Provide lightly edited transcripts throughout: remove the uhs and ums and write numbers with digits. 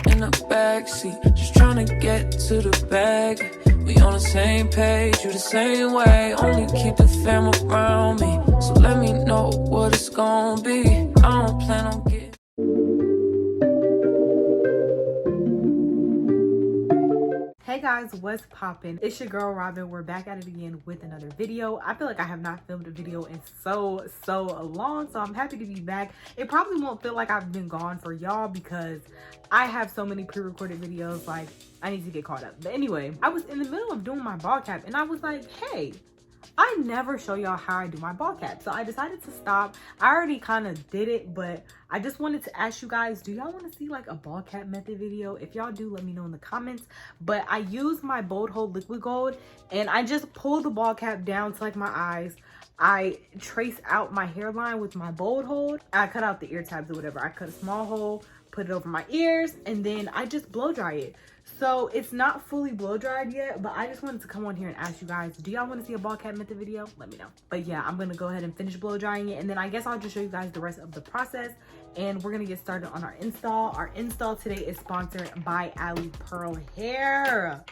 In the backseat, just trying to get to the bag. We on the same page, you the same way. Only keep the fam around me, so let me know what it's gonna be. I don't plan on getting. Hey guys, what's poppin'? It's your girl Robin. We're back at it again with another video. I feel like I have not filmed a video in so long, so I'm happy to be back. It probably won't feel like I've been gone for y'all because I have so many pre-recorded videos, like I need to get caught up. But anyway, I was in the middle of doing my ball cap and I was like, hey, I never show y'all how I do my ball cap. So I decided to stop. I already kind of did it, but I just wanted to ask you guys, do y'all want to see like a ball cap method video? If y'all do, let me know in the comments. But I use my Bold Hold Liquid Gold and I just pull the ball cap down to like my eyes. I trace out my hairline with my Bold Hold. I cut out the ear tabs or whatever. I cut a small hole, put it over my ears, and then I just blow dry it. So it's not fully blow dried yet, but I just wanted to come on here and ask you guys, do y'all want to see a ball cap method video? Let me know. But yeah, I'm gonna go ahead and finish blow drying it, and then I guess I'll just show you guys the rest of the process, and we're gonna get started on our install. Our install today is sponsored by Alipearl hair.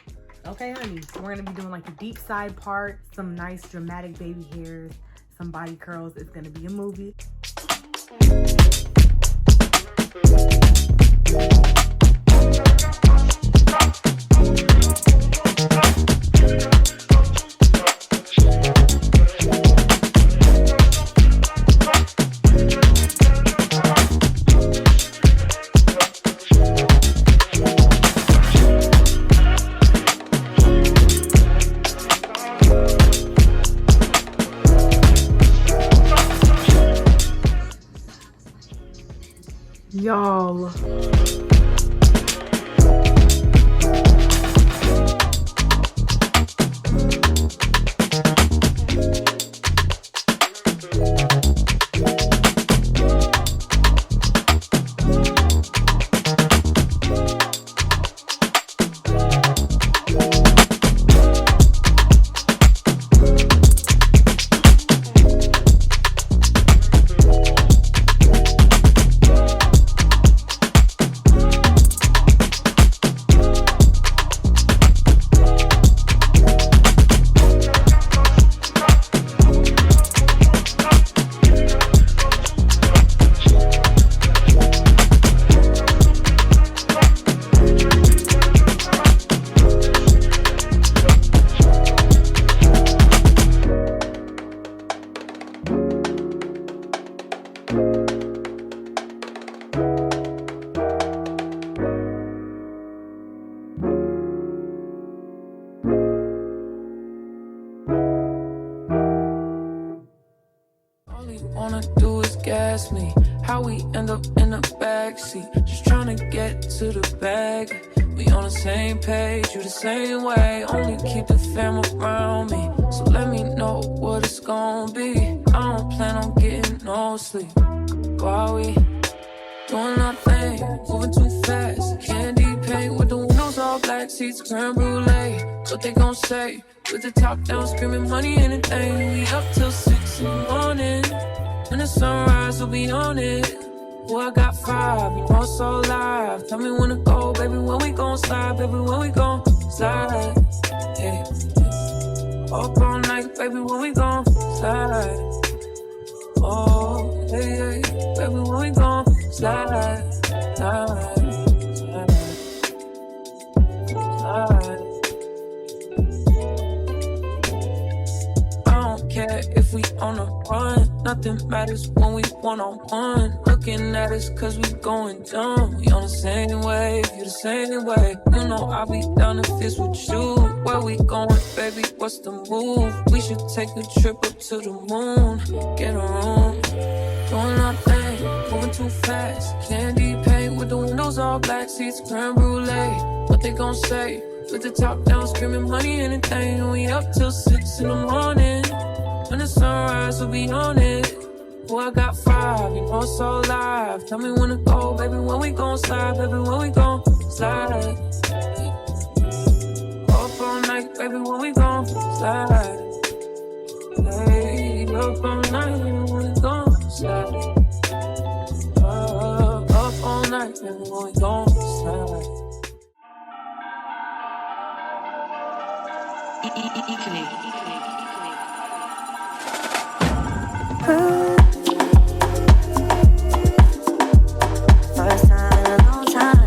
Okay, honey, so we're gonna be doing like the deep side part, some nice dramatic baby hairs, some body curls. It's gonna be a movie. Y'all, wanna do is gas me. How we end up in the backseat, just trying to get to the bag. We on the same page, you the same way. Only keep the fam around me, so let me know what it's gonna be. I don't plan on getting no sleep while we doing our thing, moving too fast. Candy paint with the windows all black, seats creme brulee. What they gon' say? With the top down, screaming money, anything. We up till 6 in the morning. When the sunrise, we'll be on it. Boy, I got 5, you know it's so live. Tell me when to go, baby, when we gon' slide. Baby, when we gon' slide. Hey. Up all night, baby, when we gon' slide. Oh, hey, hey, baby, when we gon' slide. Slide. Slide. If we on a run, nothing matters when we one-on-one. Looking at us cause we going dumb. We on the same wave, you the same way. You know I'll be down if it's with you. Where we going, baby, what's the move? We should take a trip up to the moon. Get a room, doing our thing, moving too fast. Candy paint with the windows all black, seats creme brulee. What they gon' say? With the top down, screaming money, anything. We up till 6 in the morning. When the sunrise, we'll be on it. Boy, I got 5, you know it's so live. Tell me when to go, baby, when we gon' slide. Baby, when we gon' slide. Up all night, baby, when we gon' slide. Hey, up all night, baby, when we gon' slide. Up all night, baby, when we gon' slide. First time in a long time,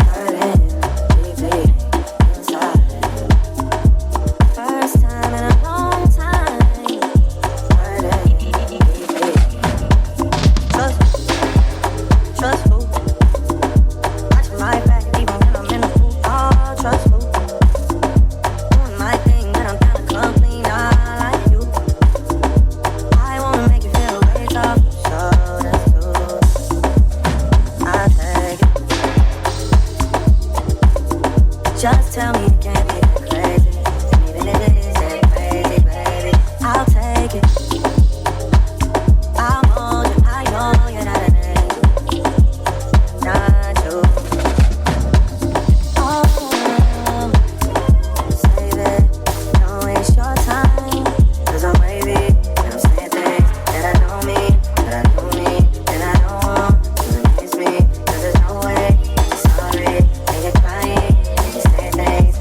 hurting deeply inside. First time in a long time, hurting deeply. Trust who? Watching my back even when I'm in the pool. Oh, trust who? Doing my thing when I'm down to come clean. I like you. I wanna make you feel the weight off your shoulders too. I take it. Just tell me it can't be that crazy. And even if it is that crazy, baby, I'll take it. I'll hold you. I know you're not an angel, not you. Oh, save it. Don't waste your time. 'Cause I'm wavy and I'm saying things that I don't mean, that I do mean, that I don't want you to miss me. 'Cause there's no way you're sorry and you're crying and you say things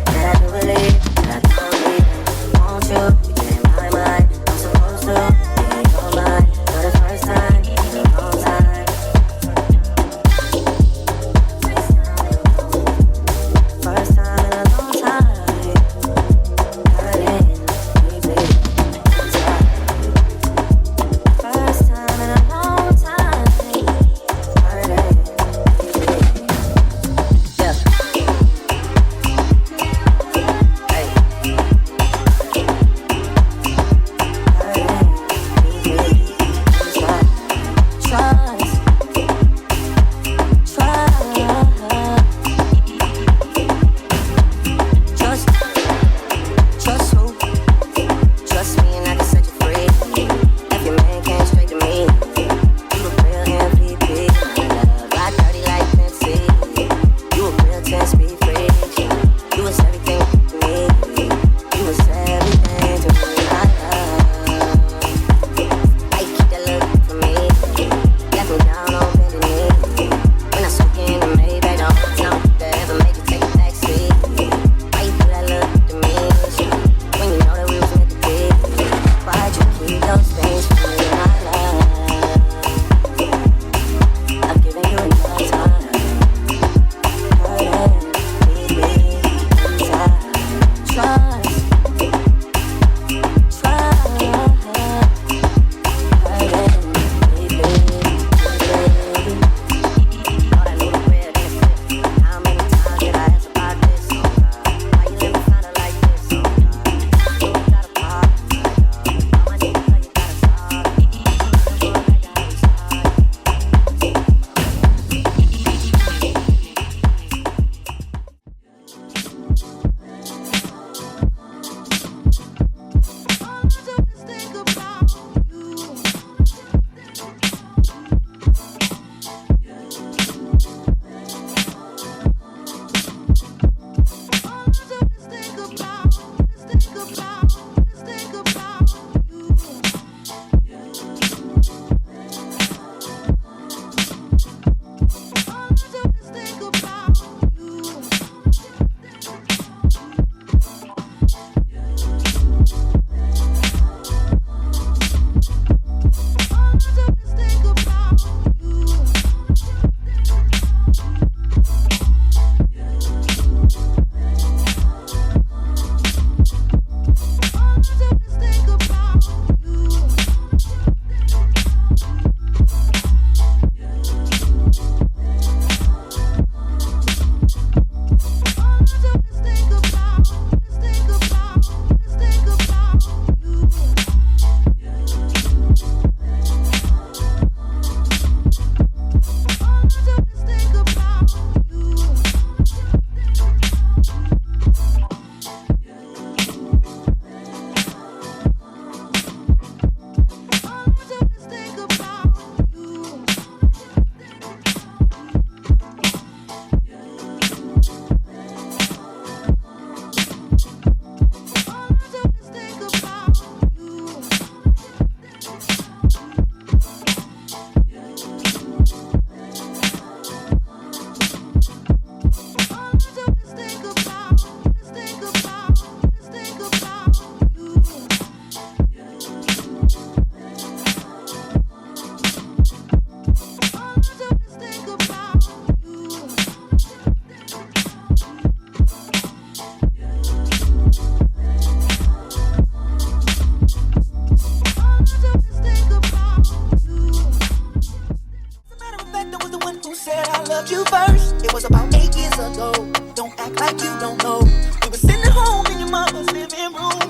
said I loved you first. It was about 8 years ago. Don't act like you don't know. We were sitting at home in your mama's living room.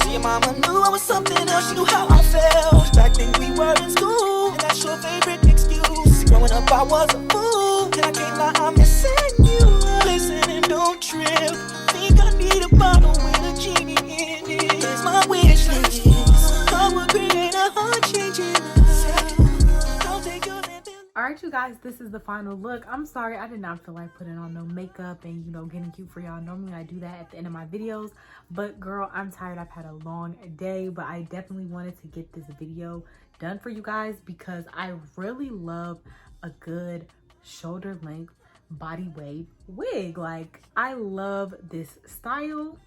See, your mama knew I was something else. She knew how I felt. Back then we were in school, and that's your favorite excuse. Growing up I was a fool, and I can't lie, I'm missing you. Listen and don't trip. Think I need a bottle with a genie in it. Here's my wish list. I would create a heart-changing love. I'll take your hand. All right, you guys, this is the final look. I'm sorry, I did not feel like putting on no makeup and, you know, getting cute for y'all. Normally I do that at the end of my videos, but girl, I'm tired. I've had a long day, but I definitely wanted to get this video done for you guys because I really love a good shoulder length body wave wig. Like, I love this style.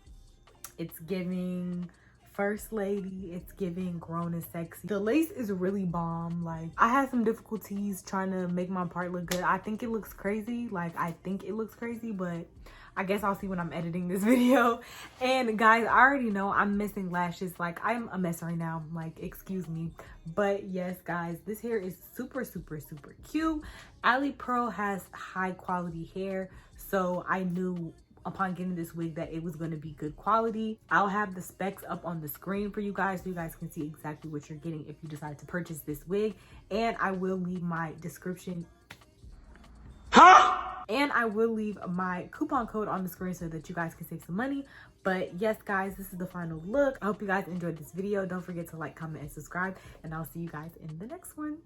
It's giving first lady, it's giving grown and sexy. The lace is really bomb. Like, I had some difficulties trying to make my part look good. I think it looks crazy. Like, I think it looks crazy, but I guess I'll see when I'm editing this video. And guys, I already know I'm missing lashes. Like, I'm a mess right now. Like, excuse me. But yes, guys, this hair is super, super, super cute. Alipearl has high quality hair, so I knew upon getting this wig that it was going to be good quality. I'll have the specs up on the screen for you guys so you guys can see exactly what you're getting if you decide to purchase this wig. And I will leave my description and I will leave my coupon code on the screen so that you guys can save some money. But yes, guys, this is the final look. I hope you guys enjoyed this video. Don't forget to like, comment, and subscribe, and I'll see you guys in the next one.